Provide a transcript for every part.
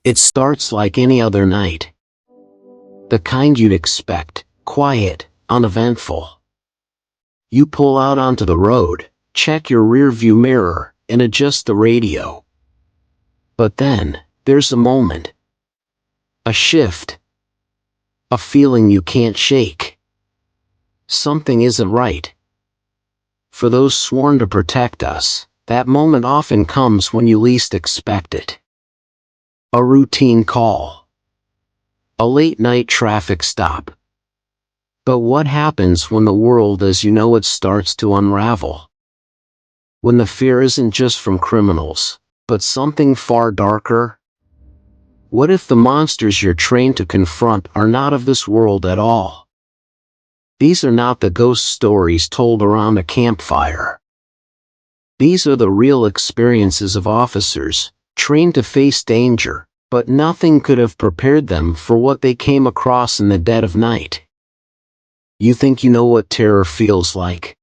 It starts like any other night. The kind you'd expect, quiet, uneventful. You pull out onto the road, check your rearview mirror, and adjust the radio. But then, there's a moment. A shift. A feeling you can't shake. Something isn't right. For those sworn to protect us, that moment often comes when you least expect it. A routine call. A late-night traffic stop. But what happens when the world as you know it starts to unravel? When the fear isn't just from criminals, but something far darker? What if the monsters you're trained to confront are not of this world at all? These are not the ghost stories told around a campfire. These are the real experiences of officers, trained to face danger, but nothing could have prepared them for what they came across in the dead of night. You think you know what terror feels like?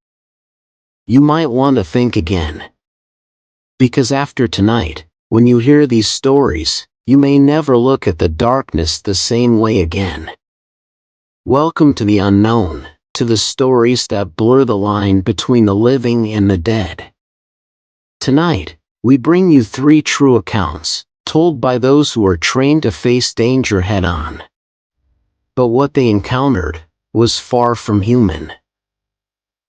You might want to think again. Because after tonight, when you hear these stories, you may never look at the darkness the same way again. Welcome to the unknown, to the stories that blur the line between the living and the dead. Tonight, we bring you 3 true accounts, told by those who are trained to face danger head-on. But what they encountered was far from human.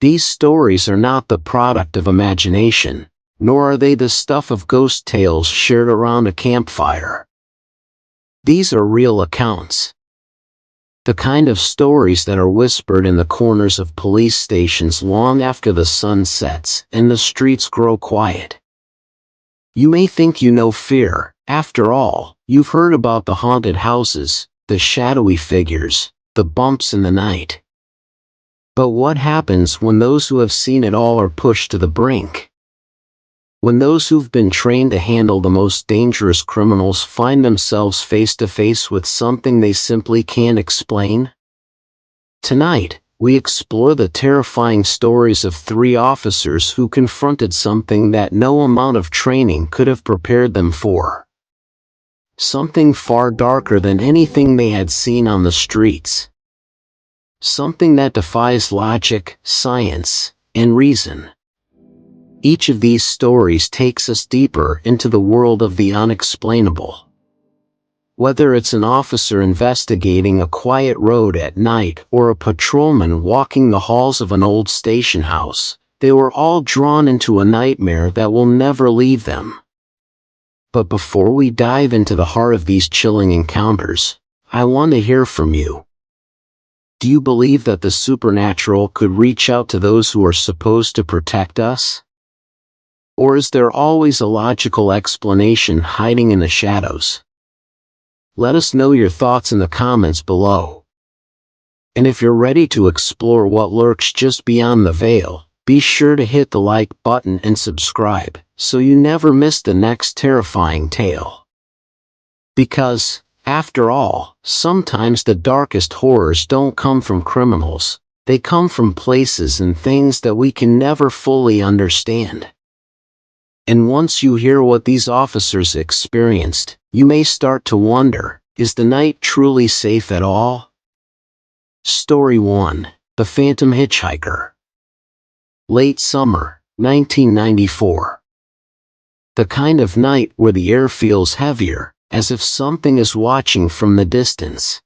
These stories are not the product of imagination, nor are they the stuff of ghost tales shared around a campfire. These are real accounts. The kind of stories that are whispered in the corners of police stations long after the sun sets and the streets grow quiet. You may think you know fear. After all, you've heard about the haunted houses, the shadowy figures, the bumps in the night. But what happens when those who have seen it all are pushed to the brink? When those who've been trained to handle the most dangerous criminals find themselves face to face with something they simply can't explain? Tonight, we explore the terrifying stories of 3 officers who confronted something that no amount of training could have prepared them for. Something far darker than anything they had seen on the streets. Something that defies logic, science, and reason. Each of these stories takes us deeper into the world of the unexplainable. Whether it's an officer investigating a quiet road at night or a patrolman walking the halls of an old station house, they were all drawn into a nightmare that will never leave them. But before we dive into the heart of these chilling encounters, I want to hear from you. Do you believe that the supernatural could reach out to those who are supposed to protect us? Or is there always a logical explanation hiding in the shadows? Let us know your thoughts in the comments below. And if you're ready to explore what lurks just beyond the veil, be sure to hit the like button and subscribe, so you never miss the next terrifying tale. Because, after all, sometimes the darkest horrors don't come from criminals, they come from places and things that we can never fully understand. And once you hear what these officers experienced, you may start to wonder, is the night truly safe at all? Story 1. The Phantom Hitchhiker. Late summer, 1994. The kind of night where the air feels heavier, as if something is watching from the distance.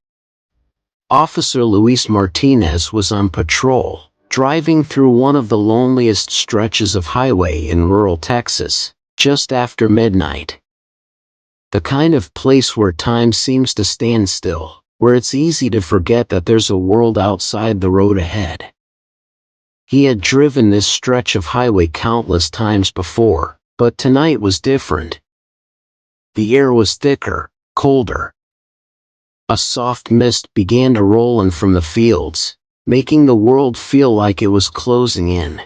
Officer Luis Martinez was on patrol, driving through one of the loneliest stretches of highway in rural Texas, just after midnight. The kind of place where time seems to stand still, where it's easy to forget that there's a world outside the road ahead. He had driven this stretch of highway countless times before, but tonight was different. The air was thicker, colder. A soft mist began to roll in from the fields, making the world feel like it was closing in.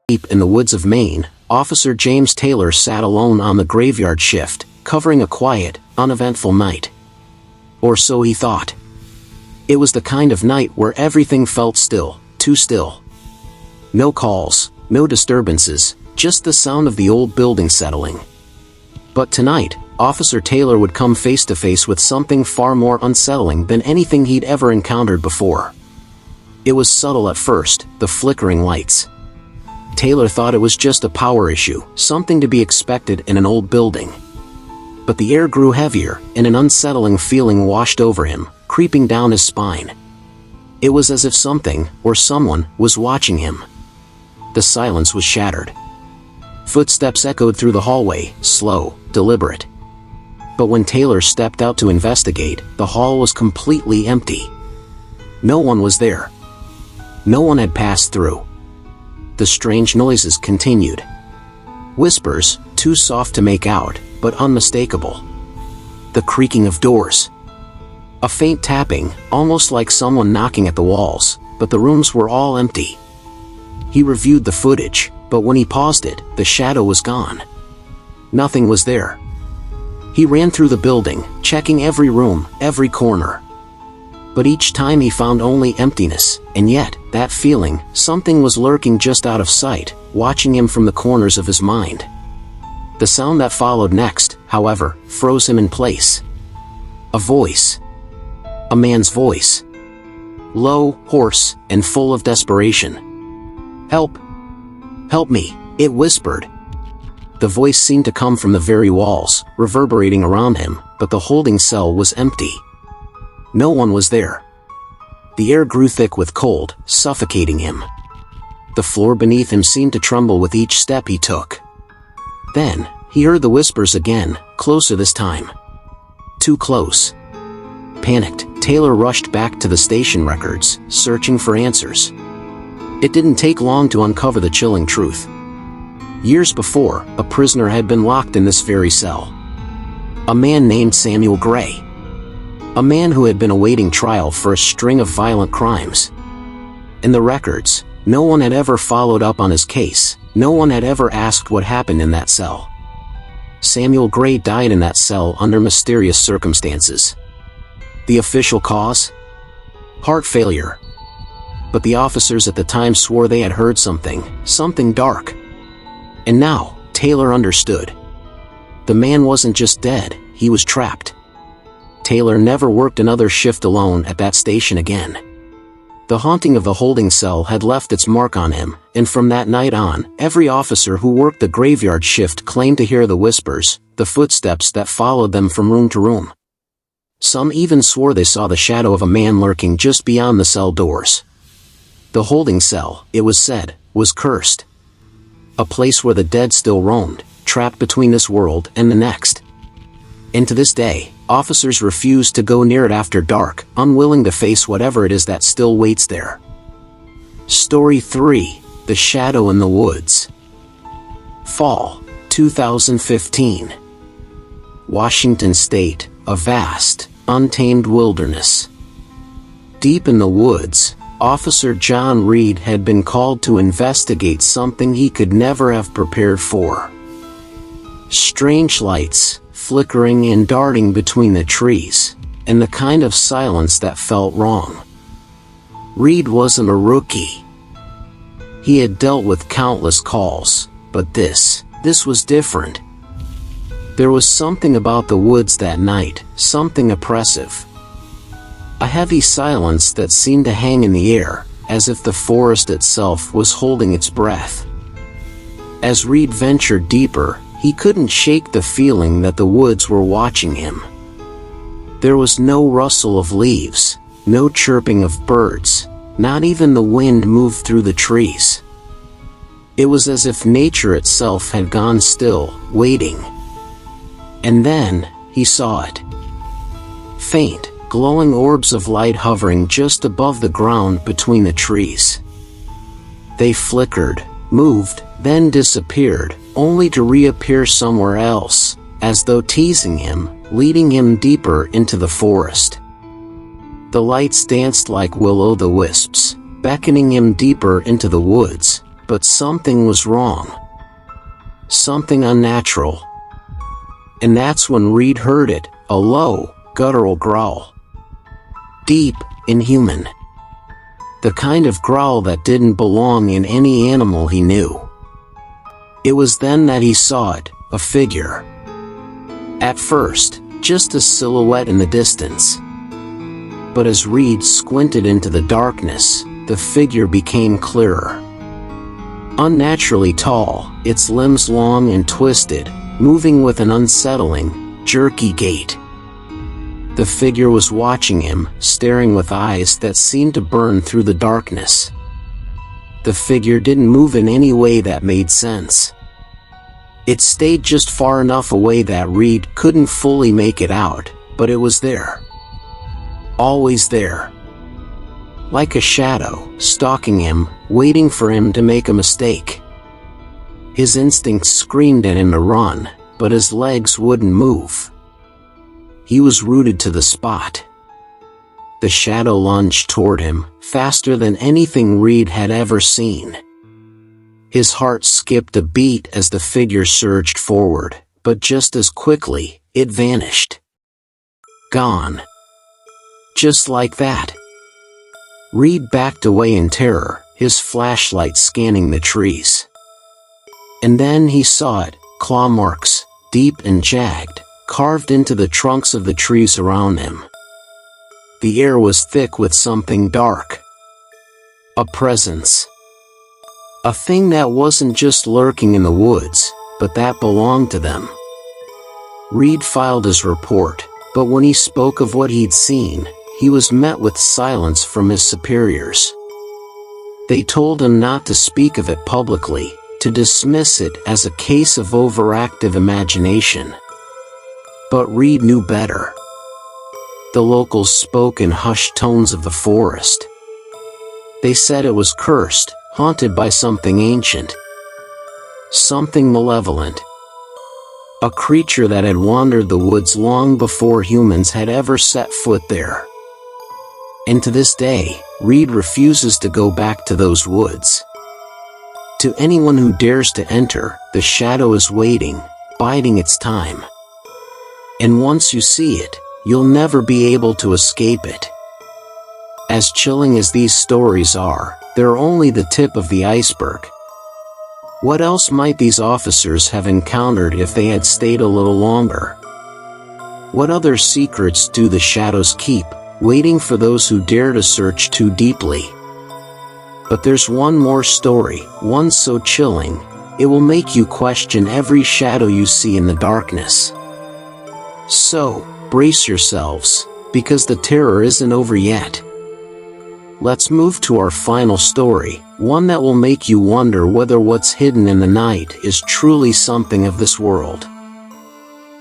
Deep in the woods of Maine, Officer James Taylor sat alone on the graveyard shift, covering a quiet, uneventful night. Or so he thought. It was the kind of night where everything felt still, too still. No calls, no disturbances, just the sound of the old building settling. But tonight, Officer Taylor would come face to face with something far more unsettling than anything he'd ever encountered before. It was subtle at first, the flickering lights. Taylor thought it was just a power issue, something to be expected in an old building. But the air grew heavier, and an unsettling feeling washed over him, creeping down his spine. It was as if something, or someone, was watching him. The silence was shattered. Footsteps echoed through the hallway, slow, deliberate. But when Taylor stepped out to investigate, the hall was completely empty. No one was there. No one had passed through. The strange noises continued. Whispers, too soft to make out, but unmistakable. The creaking of doors. A faint tapping, almost like someone knocking at the walls, but the rooms were all empty. He reviewed the footage, but when he paused it, the shadow was gone. Nothing was there. He ran through the building, checking every room, every corner. But each time he found only emptiness, and yet, that feeling, something was lurking just out of sight, watching him from the corners of his mind. The sound that followed next, however, froze him in place. A voice. A man's voice. Low, hoarse, and full of desperation. "Help! Help me," it whispered. The voice seemed to come from the very walls, reverberating around him, but the holding cell was empty. No one was there. The air grew thick with cold, suffocating him. The floor beneath him seemed to tremble with each step he took. Then, he heard the whispers again, closer this time. Too close. Panicked, Taylor rushed back to the station records, searching for answers. It didn't take long to uncover the chilling truth. Years before, a prisoner had been locked in this very cell. A man named Samuel Gray. A man who had been awaiting trial for a string of violent crimes. In the records, no one had ever followed up on his case, no one had ever asked what happened in that cell. Samuel Gray died in that cell under mysterious circumstances. The official cause? Heart failure. But the officers at the time swore they had heard something dark. And now, Taylor understood. The man wasn't just dead, he was trapped. Taylor never worked another shift alone at that station again. The haunting of the holding cell had left its mark on him, and from that night on, every officer who worked the graveyard shift claimed to hear the whispers, the footsteps that followed them from room to room. Some even swore they saw the shadow of a man lurking just beyond the cell doors. The holding cell, it was said, was cursed. A place where the dead still roamed, trapped between this world and the next. And to this day, officers refuse to go near it after dark, unwilling to face whatever it is that still waits there. Story 3, The Shadow in the Woods. Fall, 2015. Washington State, a vast, untamed wilderness. Deep in the woods, Officer John Reed had been called to investigate something he could never have prepared for. Strange lights, flickering and darting between the trees, and the kind of silence that felt wrong. Reed wasn't a rookie. He had dealt with countless calls, but this was different. There was something about the woods that night, something oppressive. A heavy silence that seemed to hang in the air, as if the forest itself was holding its breath. As Reed ventured deeper, he couldn't shake the feeling that the woods were watching him. There was no rustle of leaves, no chirping of birds, not even the wind moved through the trees. It was as if nature itself had gone still, waiting. And then, he saw it. Faint, glowing orbs of light hovering just above the ground between the trees. They flickered, moved, then disappeared, only to reappear somewhere else, as though teasing him, leading him deeper into the forest. The lights danced like will-o'-the-wisps, beckoning him deeper into the woods, but something was wrong. Something unnatural. And that's when Reed heard it, a low, guttural growl. Deep, inhuman. The kind of growl that didn't belong in any animal he knew. It was then that he saw it, a figure. At first, just a silhouette in the distance. But as Reed squinted into the darkness, the figure became clearer. Unnaturally tall, its limbs long and twisted, moving with an unsettling, jerky gait. The figure was watching him, staring with eyes that seemed to burn through the darkness. The figure didn't move in any way that made sense. It stayed just far enough away that Reed couldn't fully make it out, but it was there. Always there. Like a shadow, stalking him, waiting for him to make a mistake. His instincts screamed at him to run, but his legs wouldn't move. He was rooted to the spot. The shadow lunged toward him, faster than anything Reed had ever seen. His heart skipped a beat as the figure surged forward, but just as quickly, it vanished. Gone. Just like that. Reed backed away in terror, his flashlight scanning the trees. And then he saw it, claw marks, deep and jagged, carved into the trunks of the trees around him. The air was thick with something dark. A presence. A thing that wasn't just lurking in the woods, but that belonged to them. Reed filed his report, but when he spoke of what he'd seen, he was met with silence from his superiors. They told him not to speak of it publicly, to dismiss it as a case of overactive imagination. But Reed knew better. The locals spoke in hushed tones of the forest. They said it was cursed, haunted by something ancient. Something malevolent. A creature that had wandered the woods long before humans had ever set foot there. And to this day, Reed refuses to go back to those woods. To anyone who dares to enter, the shadow is waiting, biding its time. And once you see it, you'll never be able to escape it. As chilling as these stories are, they're only the tip of the iceberg. What else might these officers have encountered if they had stayed a little longer? What other secrets do the shadows keep, waiting for those who dare to search too deeply? But there's one more story, one so chilling, it will make you question every shadow you see in the darkness. So, brace yourselves, because the terror isn't over yet. Let's move to our final story, one that will make you wonder whether what's hidden in the night is truly something of this world.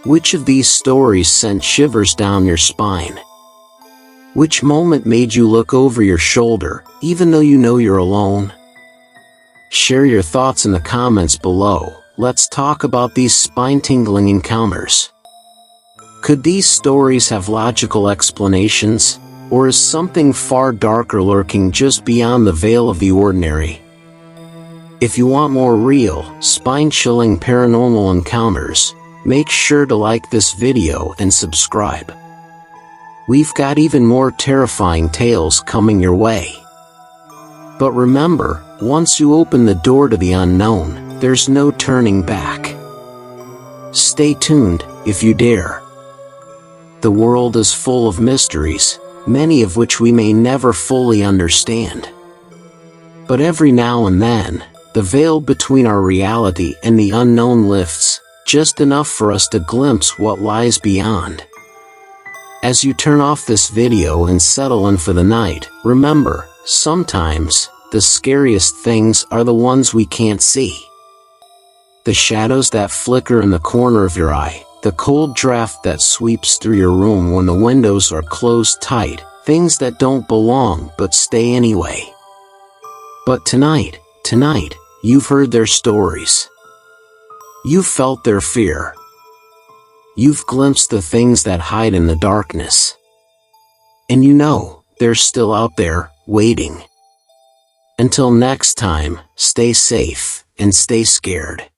Which of these stories sent shivers down your spine? Which moment made you look over your shoulder, even though you know you're alone? Share your thoughts in the comments below. Let's talk about these spine-tingling encounters. Could these stories have logical explanations, or is something far darker lurking just beyond the veil of the ordinary? If you want more real, spine-chilling paranormal encounters, make sure to like this video and subscribe. We've got even more terrifying tales coming your way. But remember, once you open the door to the unknown, there's no turning back. Stay tuned, if you dare. The world is full of mysteries, many of which we may never fully understand. But every now and then, the veil between our reality and the unknown lifts, just enough for us to glimpse what lies beyond. As you turn off this video and settle in for the night, remember, sometimes, the scariest things are the ones we can't see. The shadows that flicker in the corner of your eye, the cold draft that sweeps through your room when the windows are closed tight, things that don't belong but stay anyway. But tonight, you've heard their stories. You've felt their fear. You've glimpsed the things that hide in the darkness. And you know, they're still out there, waiting. Until next time, stay safe and stay scared.